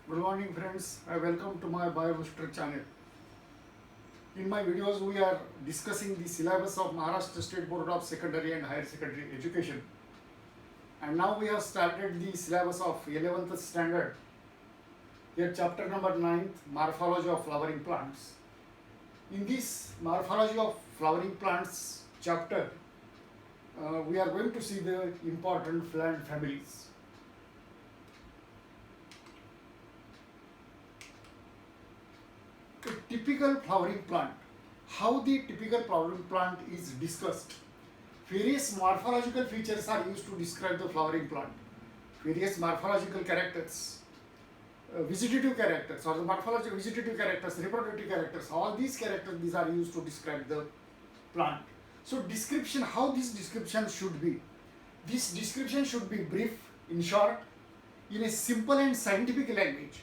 Good morning friends, welcome to my BioBooster channel. In my videos we are discussing the syllabus of Maharashtra State Board of Secondary and Higher Secondary Education, and now we have started the syllabus of 11th standard. Here chapter number 9th, Morphology of Flowering Plants. In this Morphology of Flowering Plants chapter, we are going to see the important plant families. A typical flowering plant. How the typical flowering plant is discussed. Various morphological features are used to describe the flowering plant. Various morphological characters, vegetative characters, or the morphological vegetative characters, reproductive characters, all these characters, these are used to describe the plant. So description, how this description should be. This description should be brief, in short, in a simple and scientific language.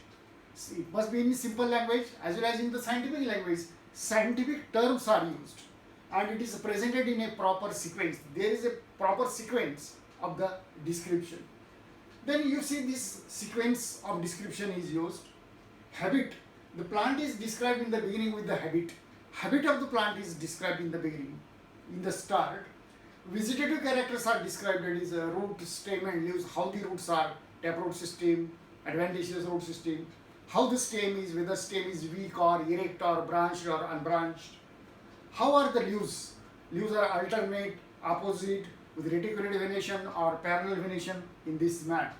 It must be in simple language as well as in the scientific language. Scientific terms are used and it is presented in a proper sequence. There is a proper sequence of the description. Then you see this sequence of description is used. Habit. The plant is described in the beginning with the habit. Habit of the plant is described in the beginning, in the start. Vegetative characters are described, that is root, stem and leaves, how the roots are, taproot system, adventitious root system, how the stem is, whether stem is weak or erect or branched or unbranched. How are the leaves? Leaves are alternate, opposite, with reticulate venation or parallel venation in this manner.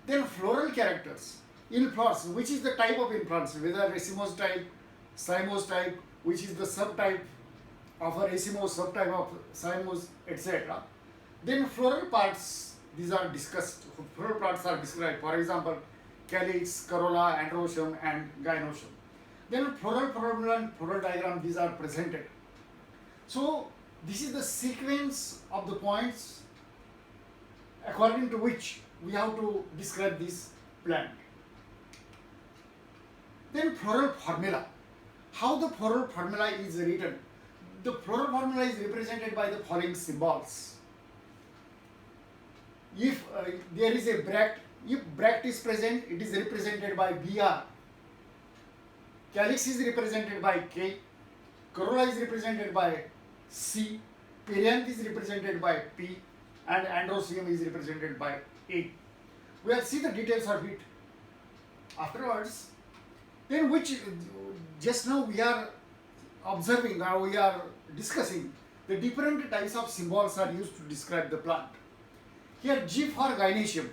Then floral characters. In flowers, which is the type of inflorescence, whether racemose type, cymose type, which is the subtype of a racemose, subtype of cymose, etc. Then floral parts, these are discussed. Floral parts are described. For example, calyx, corolla, androecium and gynoecium. Then floral diagram, these are presented. So this is the sequence of the points according to which we have to describe this plant. Then floral formula. How the floral formula is written? The floral formula is represented by the following symbols. If there is a bract, if bract is present, it is represented by BR. Calyx is represented by K. Corolla is represented by C. Perianth is represented by P. And androecium is represented by A. We will see the details of it afterwards. Then which, just now we are observing, or we are discussing the different types of symbols are used to describe the plant. Here G for gynoecium.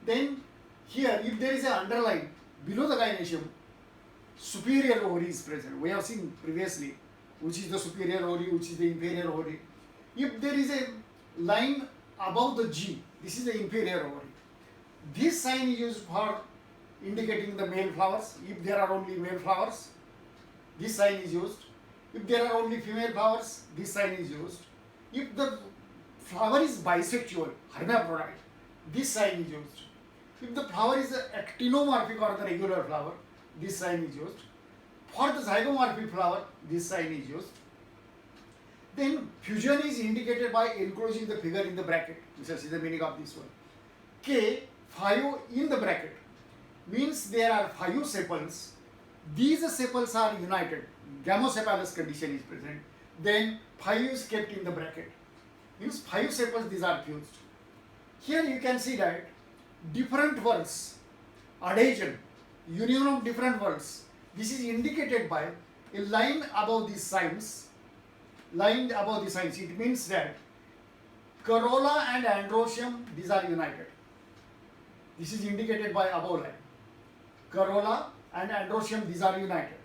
Then here, if there is an underline below the gynoecium, superior ovary is present. We have seen previously which is the superior ovary, which is the inferior ovary. If there is a line above the G, this is the inferior ovary. This sign is used for indicating the male flowers. If there are only male flowers, this sign is used. If there are only female flowers, this sign is used. If the flower is bisexual, hermaphrodite, this sign is used. If the flower is actinomorphic or the regular flower, this sign is used. For the zygomorphic flower, this sign is used. Then fusion is indicated by enclosing the figure in the bracket. You shall see the meaning of this one. K, 5 in the bracket, means there are 5 sepals. These sepals are united. Gamosepalous condition is present. Then 5 is kept in the bracket. Means 5 sepals, these are fused. Here you can see that different words, adhesion, union of different words. This is indicated by a line above these signs. Line above the signs. It means that corolla and androecium, these are united. This is indicated by above line. Corolla and androecium, these are united.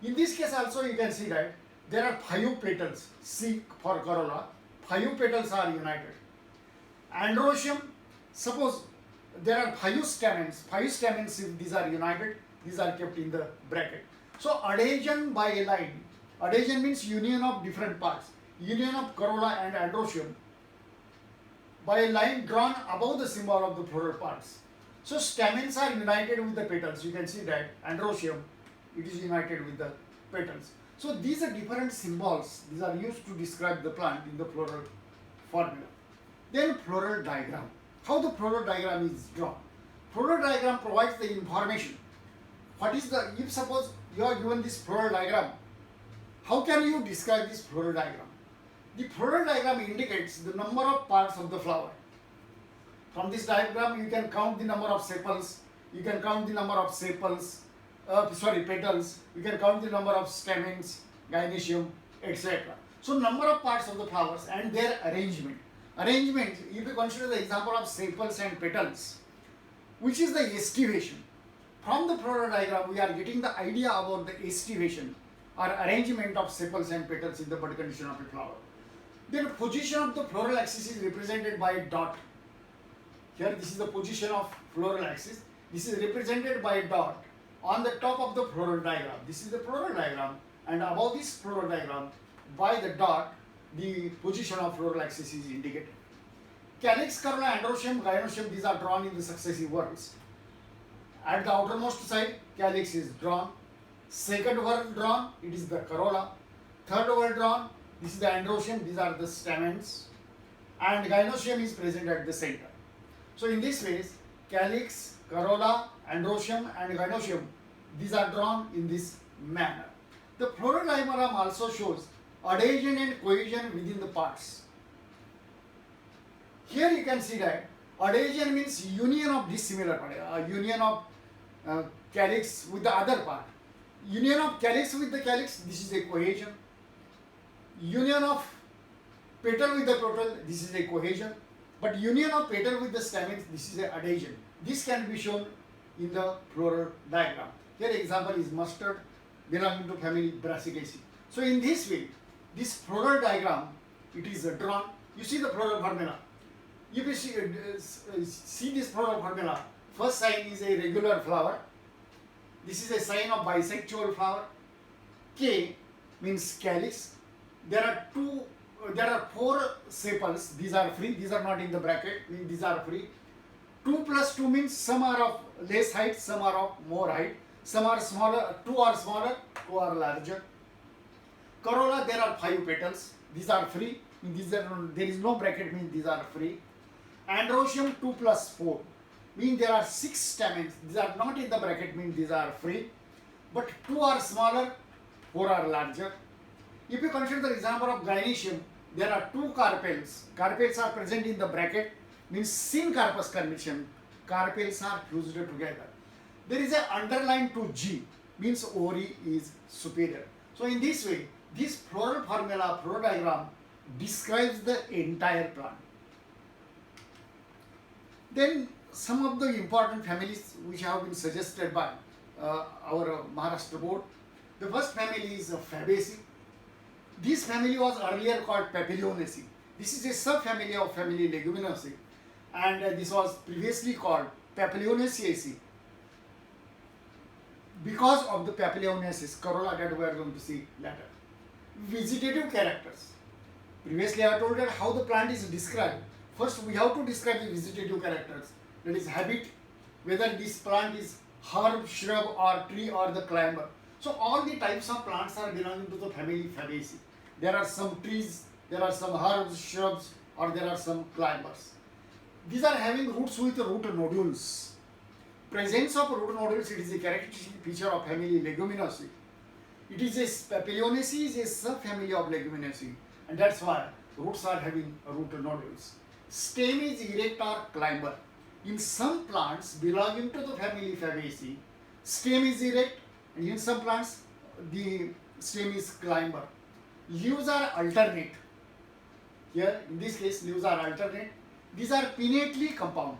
In this case also you can see that there are 5 petals. C for corolla, 5 petals are united. Androecium, suppose there are 5 stamens. 5 stamens, if these are united, these are kept in the bracket. So adhesion by a line. Adhesion means union of different parts. Union of corolla and androecium by a line drawn above the symbol of the floral parts. So stamens are united with the petals. You can see that androecium, it is united with the petals. So these are different symbols. These are used to describe the plant in the floral formula. Then floral diagram. How the floral diagram is drawn. Floral diagram provides the information. What is the, if suppose you are given this floral diagram, how can you describe this floral diagram? The floral diagram indicates the number of parts of the flower. From this diagram, you can count the number of sepals, you can count the number of petals, you can count the number of stamens, gynoecium, etc. So, number of parts of the flowers and their arrangement. Arrangement, if you consider the example of sepals and petals, which is the estivation. From the floral diagram, we are getting the idea about the estivation or arrangement of sepals and petals in the bud condition of a flower. Then position of the floral axis is represented by a dot. Here this is the position of floral axis. This is represented by a dot on the top of the floral diagram. This is the floral diagram, and above this floral diagram by the dot the position of floral axis is indicated. Calyx, corolla, androecium, gynoecium, these are drawn in the successive whorls. At the outermost side, calyx is drawn. Second whorl drawn, it is the corolla. Third whorl drawn, this is the androecium, these are the stamens. And gynoecium is present at the center. So in this way, calyx, corolla, androecium and gynoecium, these are drawn in this manner. The floral diagram also shows adhesion and cohesion within the parts. Here you can see that adhesion means union of dissimilar part, union of calyx with the other part. Union of calyx with the calyx, this is a cohesion. Union of petal with the petal, this is a cohesion. But union of petal with the stamens, this is a adhesion. This can be shown in the floral diagram. Here example is mustard belonging to family Brassicaceae. So in this way, this floral diagram, it is drawn. You see the floral formula. If you see this floral formula, first sign is a regular flower. This is a sign of bisexual flower. K means calyx. There are 4 sepals. These are free. These are not in the bracket. These are free. 2 plus 2 means some are of less height, some are of more height. Some are smaller. 2 are smaller, 2 are larger. Corolla, there are 5 petals. These are free. There is no bracket, means these are free. Androecium 2 plus 4 means there are 6 stamens. These are not in the bracket, means these are free. But 2 are smaller, 4 are larger. If you consider the example of gynoecium, there are 2 carpels. Carpels are present in the bracket, means syncarpous connection. Carpels are fused together. There is an underline to G, means ovary is superior. So in this way, this floral formula, floral diagram describes the entire plant. Then some of the important families which have been suggested by our Maharashtra board. The first family is Fabaceae. This family was earlier called Papilionaceae. This is a subfamily of family Leguminosae, and this was previously called Papilionaceae because of the Papilionaceae corolla that we are going to see later. Vegetative characters. Previously I told you how the plant is described. First we have to describe the vegetative characters. That is habit, whether this plant is herb, shrub or tree or the climber. So all the types of plants are belonging to the family Fabaceae. There are some trees, there are some herbs, shrubs or there are some climbers. These are having roots with root nodules. Presence of root nodules, it is a characteristic feature of family Leguminosae. It is a Papilionaceae is a subfamily of Leguminosae, and that's why roots are having root nodules. Stem is erect or climber. In some plants belonging to the family Fabaceae, stem is erect, and in some plants the stem is climber. Leaves are alternate. Here in this case leaves are alternate. These are pinnately compound.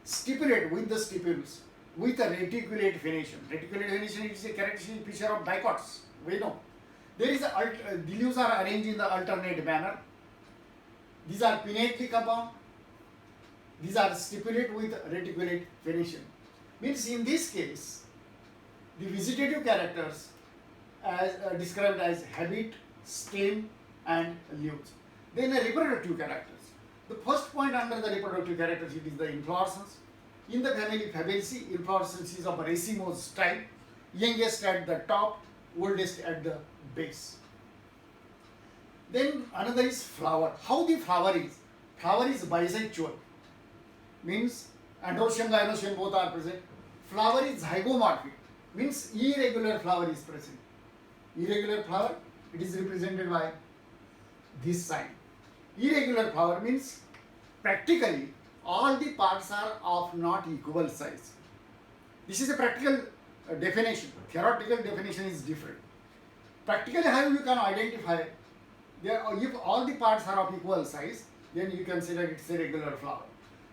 Stipulate with the stipules with a reticulate venation. Reticulate venation is a characteristic feature of dicots. We know. There is the leaves are arranged in the alternate manner. These are pinnately compound. These are stipulate with reticulate venation. Means in this case, the vegetative characters as described as habit, stem and leaves. Then the reproductive characters. The first point under the reproductive characters, it is the inflorescence. In the family Fabaceae, inflorescence is of racemose type, youngest at the top, oldest at the base. Then another is flower. How the flower is? Flower is bisexual. Means Androecium, gynoecium both are present. Flower is zygomorphic, means irregular flower is present. Irregular flower, it is represented by this sign. Irregular flower means practically all the parts are of not equal size. This is a practical definition. Theoretical definition is different. Practically, how you can identify if all the parts are of equal size, then you consider it's a regular flower.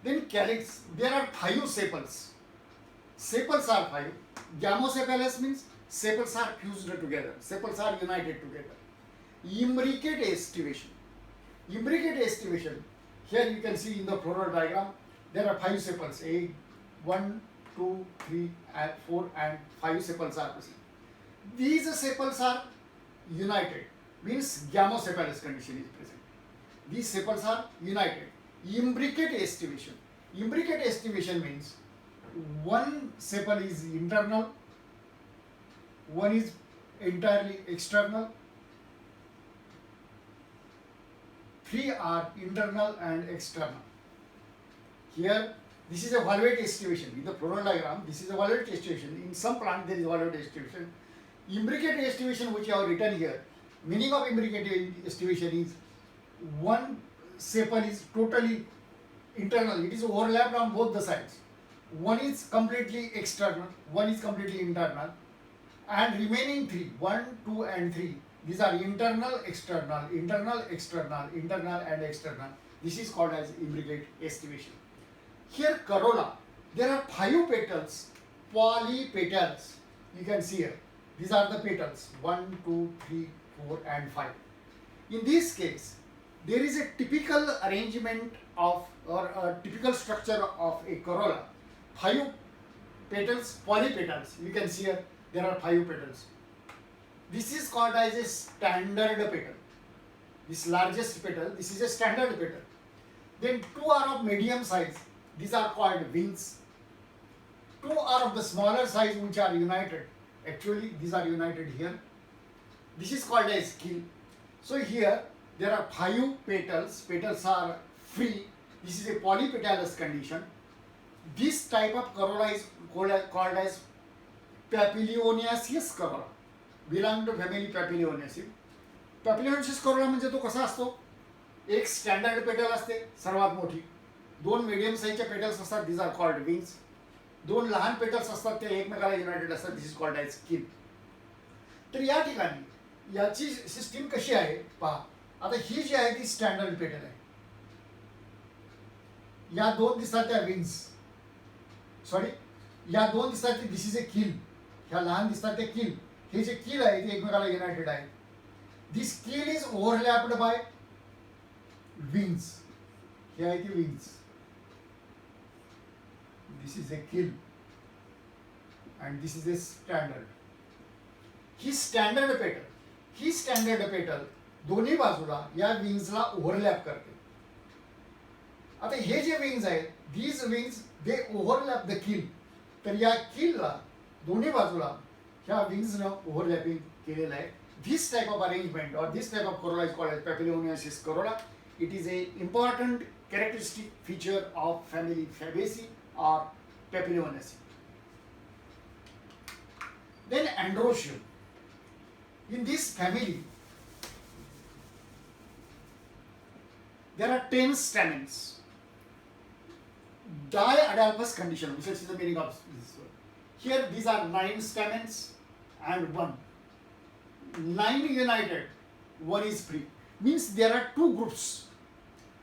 Then calyx, there are 5 sepals. Sepals are 5. Gamosepalous means sepals are fused together. Sepals are united together. Imbricate aestivation. Imbricate aestivation. Here you can see in the floral diagram, there are 5 sepals. 1, 2, 3, 4 and 5 sepals are present. These sepals are united, means gamosepalous condition is present. These sepals are united. Imbricate aestivation. Imbricate aestivation means one sepal is internal, one is entirely external, 3 are internal and external. Here, this is a valvate aestivation. In the floral diagram, this is a valvate aestivation. In some plant, there is valvate aestivation. Imbricate aestivation, which I have written here, meaning of imbricate aestivation is one sepal is totally internal. It is overlapped on both the sides. One is completely external, one is completely internal, and remaining 3, 1, 2 and 3, these are internal, external, internal, external, internal and external. This is called as imbricate aestivation. Here corolla, there are 5 petals, polypetals. You can see here. These are the petals, 1, 2, 3, 4 and 5. In this case, there is a typical arrangement of or a typical structure of a corolla. 5 petals, polypetals. You can see here, there are 5 petals. This is called as a standard petal. This largest petal, this is a standard petal. Then 2 are of medium size. These are called wings. 2 are of the smaller size which are united. Actually, these are united here. This is called as keel. So here, there are 5 petals. Petals are free. This is a polypetalous condition. This type of corolla is called as Papilionaceous corolla. Belong to family Papilionaceae. Papilionaceous corolla म्हणजे तो कसा असतो? एक standard petal असते सर्वात मोठी. 2 medium साईजच्या petals असतात. these are called wings. 2 लहान पेटल्स असतात ते एकमेकाला युनायटेड असतात. this is called as keel. तर या ठिकाणी याची सिस्टीम कशी आहे पहा. आता ही जी आहे ती स्टँडर्ड पेटल आहे. या 2 दिसतात त्या विंग्स. सॉरी, या 2 दिसतात दिस इज ए कील. ह्या लहान दिसतात ते कील. हे जे कील आहे ते एकमेकाला युनायटेड आहे. दिस कील इज ओव्हरलॅप्ड बाय विंग्स. हे आहे ती विंग्स. दिस इज ए कील and this is a standard. He standard petal दोन्ही बाजूला या विंग्सला ओव्हरलॅप करते. आता हे जे विंग्स आहेत, these wings they overlap the कील. तर या कीलला दोन्ही बाजूला ह्या विंग्सनं ओव्हरलॅपिंग केलेलं आहे. दिस टाइप ऑफ अरेंजमेंट और this type of corolla is called as Papilionaceous corolla. It is a important characteristic feature of family Fabaceae or Papilionaceae. Then Androecium. In this family, there are 10 stamens. Diadalpous condition, which is the meaning of this word. Here, these are 9 stamens and 1. 9 united, 1 is free. Means there are 2 groups.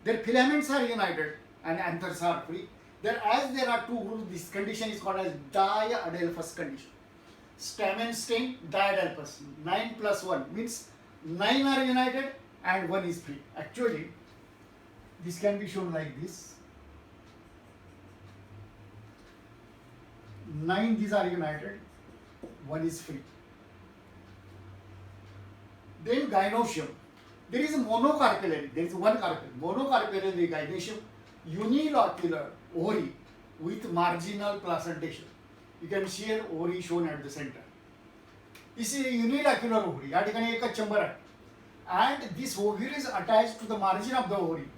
Their filaments are united and anthers are free. As there are 2 groups, this condition is called as diadelphous condition. Stamen stem, diadelphous. 9 plus 1 means 9 are united and 1 is free. Actually, this can be shown like this. 9 these are united, 1 is free. Then gynoecium. There is a monocarpellary. There is one carpel. Monocarpellary gynoecium, unilocular ovary with marginal placentation. You can see here ovary shown at the center. This is a unilocular ovary. या ठिकाणी एकच chamber आहे. And this ovary is attached to the margin of the ovary.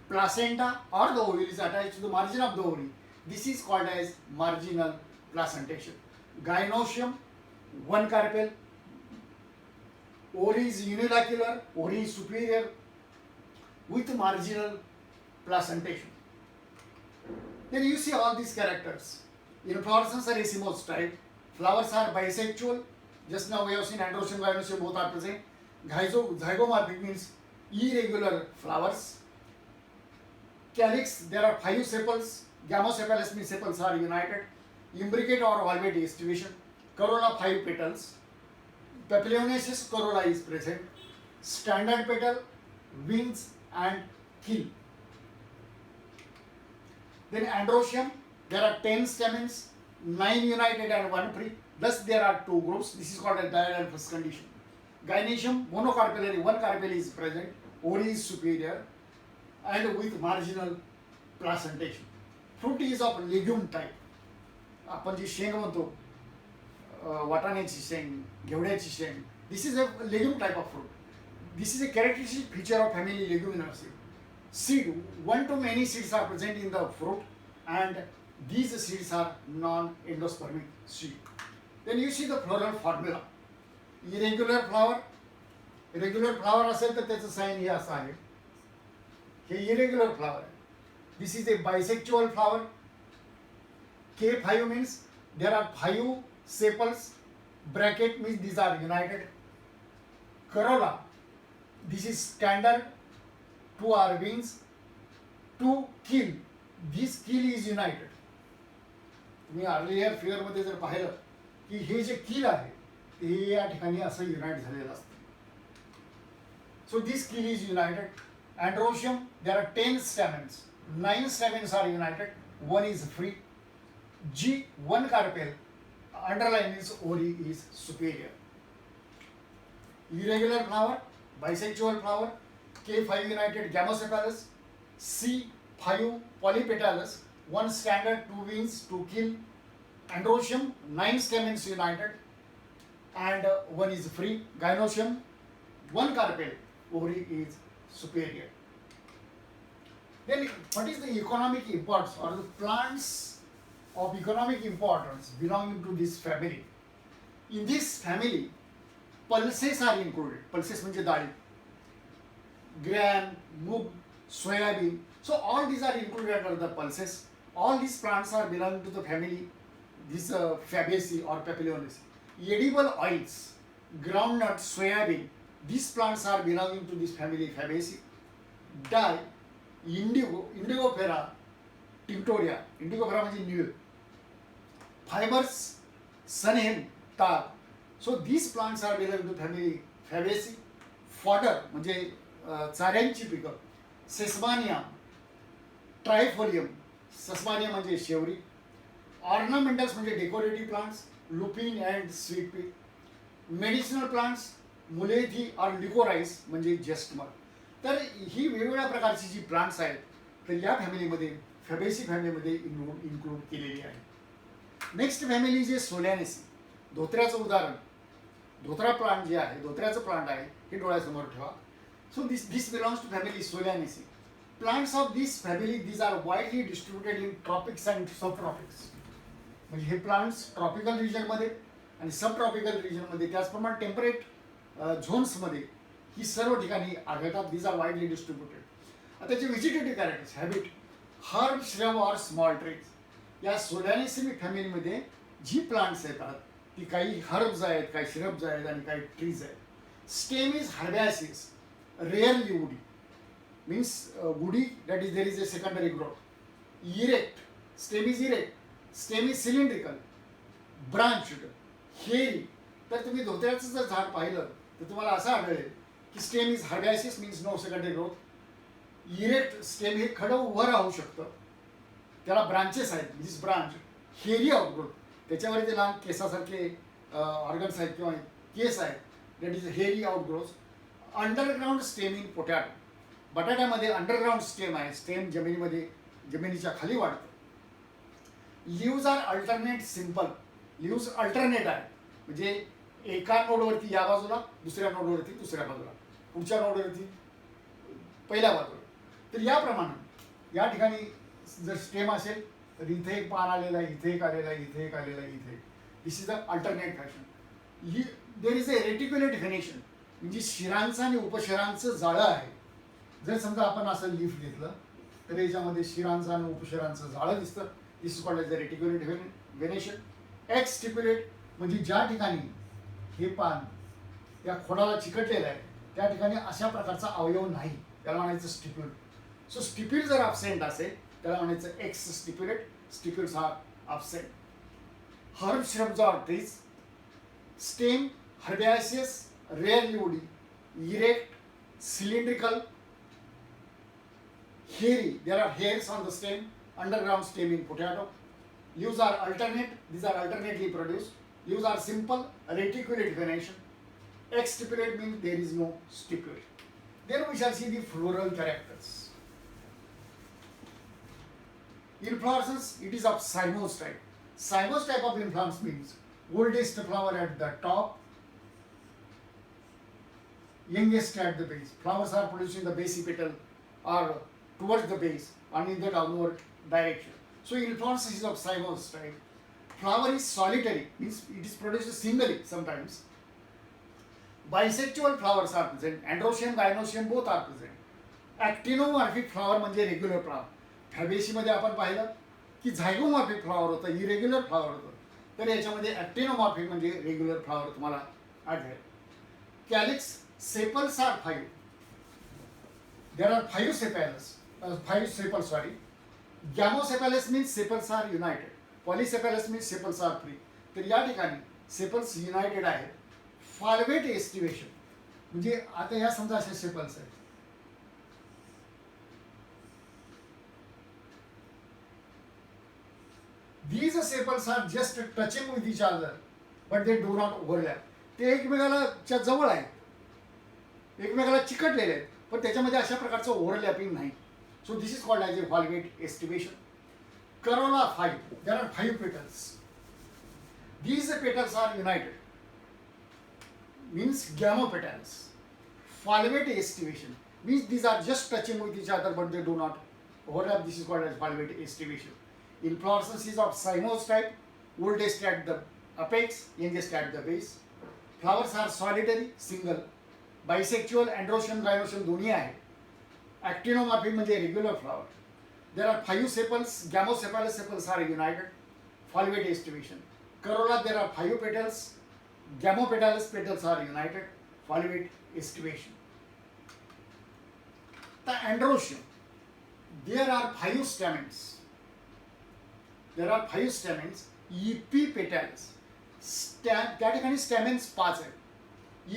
placenta or the ovule is attached to the margin of the ovary. This is called as marginal placentation. Gynoecium, one carpel. Ovary is unilocular, ovary is superior with marginal placentation. Then you see all these characters. Inflorescence are racemose type. Flowers are bisexual. Just now we have seen androecium, gynoecium, both are present. Zygomorphic means irregular flowers. Calyx, there are 5 sepals. Gamosepalous means sepals are united. Imbricate or valvate distribution. Corolla 5 petals. Papilionaceous corolla is present. Standard petal, wings and keel. Then androecium, there are 10 stamens, 9 united and 1 free. Thus there are 2 groups. This is called a diadelphous condition. Gynoecium, monocarpellary, 1 carpel is present. Ovary is superior and with marginal placentation. Fruit is of legume type. आपण जी शेंग म्हणतो, वाटाण्याची शेंग, घेवड्याची शेंग. This is a legume type of fruit. This is a characteristic feature of family Leguminosae. Seed, 1 to many seeds are present in the fruit and these seeds are non-endospermic seed. Then you see the floral formula. Irregular flower, irregular flower असेल तर त्याचं sign हे असं आहे. हे irregular flower आहे. This is a bisexual flower. K5 means there are 5 sepals. Bracket means these are united. Corolla, this is standard. 2 are wings. 2 keel. This keel is united. तुम्ही earlier figure मध्ये जर पाहिलं की हे जे कील आहे ते या ठिकाणी असं युनाइट झालेलं असतं. So this keel is united. Androecium, there are 10 stamens. 9 stamens are united. 1 is free. G, 1 carpel. Underline means ovary is superior. Irregular flower, bisexual flower. K5 united gamosepalous. C5 polypetalous. 1 standard, 2 wings, 2 keel. Androecium, 9 stamens united and 1 is free. Gynoecium, 1 carpel. Ovary is superior. Then what is the economic importance or the plants of economic importance belonging to this family? In this family, pulses are included. Pulses म्हणजे डाळी. Gram, मूग, soybean. So all these are included under the pulses. All these plants are belonging to the family, this Fabaceae or Papilionaceae. Edible oils, groundnut, soybean. These plants are belonging to this family Fabaceae. Dye, indigo, Indigofera, tinctoria. Indigofera म्हणजे नीळ. Fibers, sunhemp, tar. So these plants are belonging to family Fabaceae. Fodder म्हणजे चाऱ्यांची पिकं. सेसमानिया, Trifolium. Sesbania म्हणजे शेवरी. Ornamentals म्हणजे decorative plants, lupin and sweet pea. Medicinal plants, मुलेथी और liquorice म्हणजे जेस्टमर. तर ही वेगवेगळ्या प्रकारची जी प्लांट्स आहेत तर या फॅमिलीमध्ये फॅबेसी फॅमिलीमध्ये इन्क्लूड केलेली आहे. नेक्स्ट फॅमिली जे सोलॅनेसी, धोत्र्याचं उदाहरण. धोत्रा प्लांट जे आहे, धोत्र्याचं प्लांट आहे हे डोळ्यासमोर ठेवा. So this belongs to family Solanaceae. Plants of this family these are widely distributed in tropics and subtropics. म्हणजे हे प्लांट्स ट्रॉपिकल रिजनमध्ये आणि सब ट्रॉपिकल रिजनमध्ये त्याचप्रमाणे टेम्परेट झोन्समध्ये ही सर्व ठिकाणी आढळतात. These are widely distributed. आता त्याचे vegetative characters, habit, herb, shrub और स्मॉल ट्रीज. या सोलॅनेसी फॅमिलीमध्ये जी प्लांट्स येतात ती काही हर्ब्स आहेत, काही श्रब्स आहेत आणि काही ट्रीज आहेत. Stem is herbaceous, rarely woody. Means woody that is there is a secondary growth. Erect, stem is erect. Stem is cylindrical, branched, hairy. तर तुम्ही धोत्र्याचं जर झाड पाहिलं तर तुम्हाला असं आढळेल की stem is herbaceous means no secondary growth. Erect stem हे खडं उभं राहू शकतं, त्याला ब्रांचेस आहेत, दिस ब्रांच. हेरी आउटग्रोथ, त्याच्यावर ते लहान केसासारखे ऑर्गन्स आहेत किंवा केस आहेत, that is hairy outgrowth. Underground stem in potato, बटाट्यामध्ये अंडरग्राऊंड स्टेम आहे, स्टेम जमिनीच्या खाली वाढतं. Leaves are alternate simple, leaves alternate आहे म्हणजे एका नोडवरती या बाजूला, दुसऱ्या नोडवरती दुसऱ्या बाजूला, पुढच्या नोडवरती पहिल्या बाजूला. तर याप्रमाणे या ठिकाणी जर स्टेम असेल तर इथे एक पान आलेला आहे, इथे एक आलेला आहे, इथे एक आलेला आहे, इथे. This is a alternate fashion. There is a reticulate venation, म्हणजे शिरांचं आणि उपशिरांचं जाळं आहे. जर समजा आपण असं लीफ घेतलं तर याच्यामध्ये शिरांचं आणि उपशिरांचं जाळं दिसतं. This is called as a reticulate venation. Exstipulate म्हणजे ज्या ठिकाणी हे पान या खोडाला चिकटलेलं आहे त्या ठिकाणी अशा प्रकारचा अवयव नाही, त्याला म्हणायचं स्टिप्यूल. सो स्टिप्यूल जर अब्सेंट असेल त्याला म्हणायचं exstipulate. Stipules are absent. Herb shrubs or trees. Stem herbaceous, rarely woody, erect, cylindrical, hairy. There are hairs on the stem. Underground stem in potato. Leaves are alternate. These are alternately produced. Leaves are simple, reticulate venation. Exstipulate means there is no stipulate. Then we shall see the floral characters. Inflorescence, it is of cymose type. Cymose type of inflorescence means oldest flower at the top, youngest at the base. Flowers are produced in the base petal or towards the base and in the downward direction. So inflorescence is of cymose type. Flower is solitary, means it is produced singly sometimes. Bisexual flowers are present. Androecium, gynoecium both are present. Actinomorphic flower म्हणजे regular flower. फॅबेसीमध्ये आपण पाहिलं की zygomorphic flower होतं, irregular flower होतं. तर याच्यामध्ये actinomorphic म्हणजे रेग्युलर फ्लॉवर तुम्हाला आढळेल. Calyx sepals are 5. There are 5 sepals. 5 sepals sorry. Gamosepalous means sepals are united. Polysepalous means sepals are free. तर या ठिकाणी सेपल्स युनायटेड आहेत. फाल्वेट एस्टिवेशन म्हणजे आता या समजा असे सेपल्स आहेत. These sepals are just touching with each other, but they do not overlap. ते एकमेकाला जवळ आहेत, एकमेकाला चिकटलेले आहेत, पण त्याच्यामध्ये अशा प्रकारचं ओव्हरलॅपिंग नाही. So this is called as a valvate aestivation. Corolla 5. There are 5 petals. These petals are united, means gamopetals. Falvate estivation means these are just touching with each other but they do not overlap. This is called as falvate estivation. Inflorescence is of cymose type, oldest at the apex, youngest at the base. Flowers are solitary, single. Bisexual, androecium, gynoecium दोन्ही आहे. Actinomorphic म्हणजे regular flower. There are 5 sepals. Gamosepalous sepals are united. Falvate estivation. Corolla, there are 5 petals. Gamopetalous petals are united. Falvate estivation. The androecium, there are 5 stamens. There are 5 stamens. Epipetalous. त्या ठिकाणी स्टॅमेन्स 5 आहेत.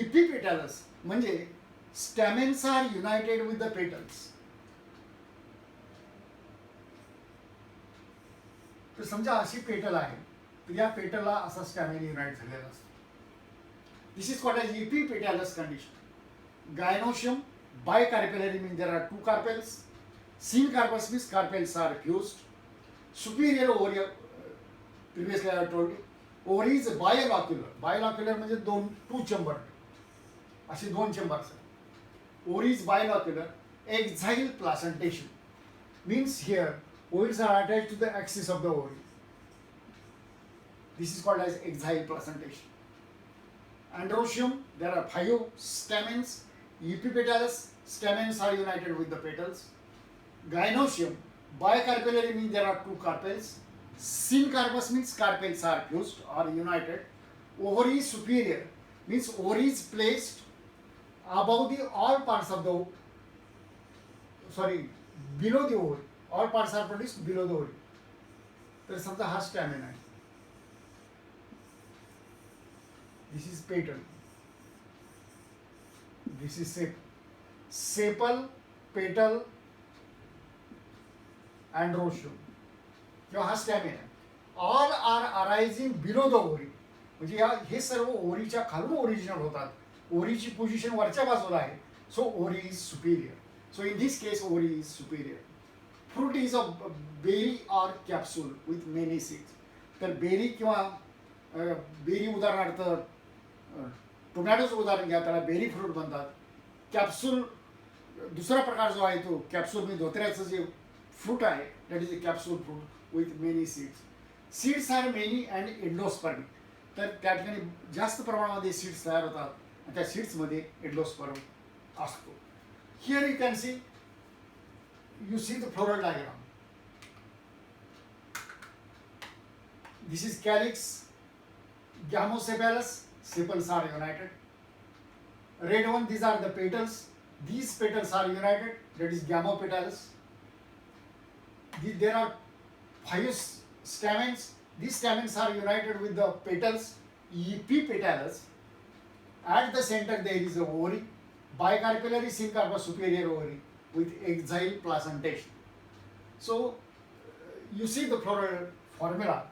Epipetalous म्हणजे stamens are united with the petals. तर समजा अशी petal आहे तर या पेटलला असा स्टॅमेन युनाइट झालेला असतो. This is called as epipetalous condition. Gynoecium, bicarpellary means there are 2 carpels. Syncarpous means carpels are fused. Superior ovary, previously I told you, ovary is bilocular. Bilocular म्हणजे 2 चेंबर, असे 2 चेंबर्स आहेत. Ovary is bilocular. Exile placentation means here ovaries are attached to the axis of the ovary. This is called as exile placentation. Androecium, there are 5 stamens. Epipetalous, stamens are united with the petals. Gynoecium, bicarpellary means there are 2 carpels. Syncarpous means carpels are fused or united. Ovary superior means ovary is placed above the all parts of the below the ovary. All parts are produced below the ovary. तर समजा हा stamen आहे. This is petal. This is sepal, petal, androecium. किंवा हा stamen आहे. All are arising below the ovary म्हणजे हे सर्व ओव्हरीच्या खालून ओरिजिनल होतात. ओव्हरीची पोझिशन वरच्या बाजूला आहे. So ovary is superior. So in this case ovary is superior. Fruit is a berry or capsule with many seeds. तर बेरी किंवा बेरी उदाहरणार्थ टोमॅटोचं उदाहरण घ्या, त्याला बेरी फ्रूट म्हणतात. कॅप्सूल दुसरा प्रकार जो आहे तो कॅप्सूल म्हणजे धोत्र्याचं जे fruit आहे, that is a capsule fruit with many seeds. Seeds are many and endospermic. तर त्या ठिकाणी जास्त प्रमाणामध्ये सीड्स तयार होतात आणि त्या सीड्समध्ये एंडोस्पर्म असतो. Here you can see, you see the floral diagram. This is calyx, gamosepalous, sepals are united. Red one, these are the petals. These petals are united, that is gamopetalous. There are 5 stamens. These stamens are united with the petals, epipetalous. At the center there is a ovary, bicarpellary syncarpous superior ovary with exile placentation. So you see the floral formula.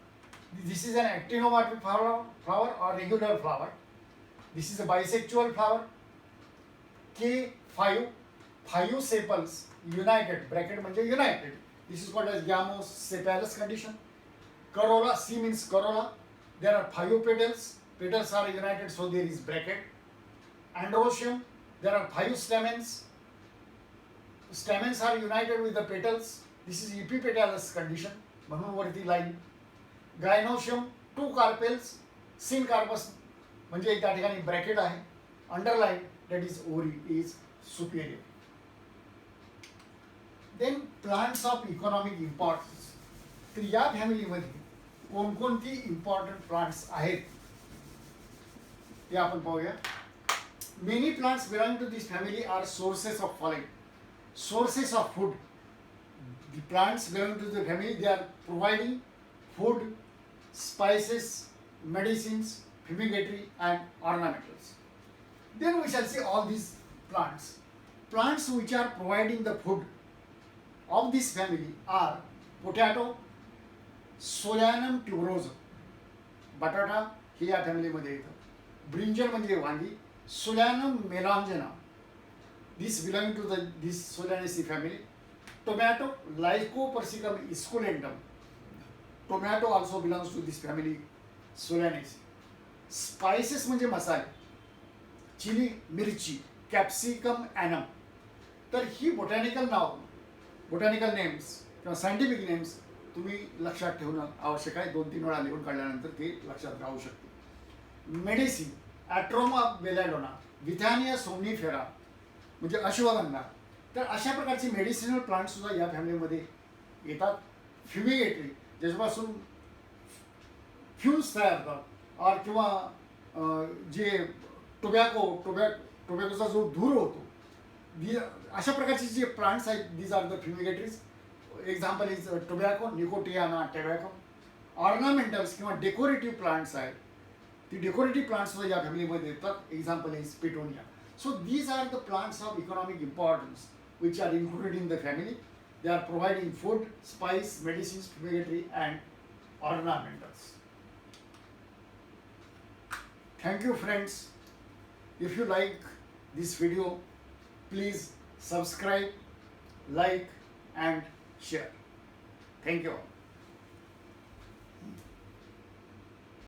This is an actinomorphic flower or regular flower. This is a bisexual flower. K5, 5 sepals united, bracket म्हणजे united. This is called as gamosepalous condition. Corolla, C means corolla. There are 5 petals. Petals are united, so there is bracket. Androecium, there are 5 stamens. Stamens are united with the petals. This is epipetalous condition. म्हणून वरती line. Gynoecium, 2 carpels. Syncarpous म्हणजे त्या ठिकाणी bracket आहे. Underline, that is ovary is superior. Then plants of economic importance. तर या फॅमिलीमध्ये कोणकोणती इम्पॉर्टंट प्लांट्स आहेत ते आपण पाहूया. Many plants belong to this family are sources of following. Sources of food. The plants belong to the family, they are providing food, spices, medicines, fumigatory and ornamentals. Then we shall see all these plants. Plants which are providing the food of this family are potato, Solanum tuberosum. बटाटा ही या फॅमिलीमध्ये येतं. Brinjal म्हणजे वांगी, Solanum melongena. This belong to this Solanaceae family. Tomato, Lycopersicum esculentum. Tomato also belongs to this family, Solanaceae. Spices म्हणजे मसाले, chilli, मिरची, capsicum annum. तर ही बोटॅनिकल नाव, बोटॅनिकल नेम्स किंवा सायंटिफिक नेम्स तुम्ही लक्षात ठेवणं आवश्यक आहे. 2-3 वेळा लिहून काढल्यानंतर ते लक्षात राहू शकते. मेडिसिन, ॲट्रोमा बेलाडोना, विथॅनिया सोमनिफेरा म्हणजे अश्वगंधा. तर अशा प्रकारचे मेडिसिनल प्लांट सुद्धा या फॅमिलीमध्ये येतात. फ्युमिगेटरी, ज्याच्यापासून फ्यूम्स तयार होतात और किंवा जे टोबॅकोचा जो धूर होतो, अशा प्रकारचे जे प्लांट्स आहेत, these are the fumigatories. Example is tobacco, Nicotiana tobacco. Ornamentals किंवा डेकोरेटिव्ह प्लांट्स आहेत, ती डेकोरेटिव्ह प्लांट्स सुद्धा या फॅमिलीमध्ये येतात. Example is petunia. So these are the plants of economic importance which are included in the family. They are providing food, spice, medicines, fumigatory and ornamentals. Thank you friends. If you like this video, please subscribe, like and share. Thank you all.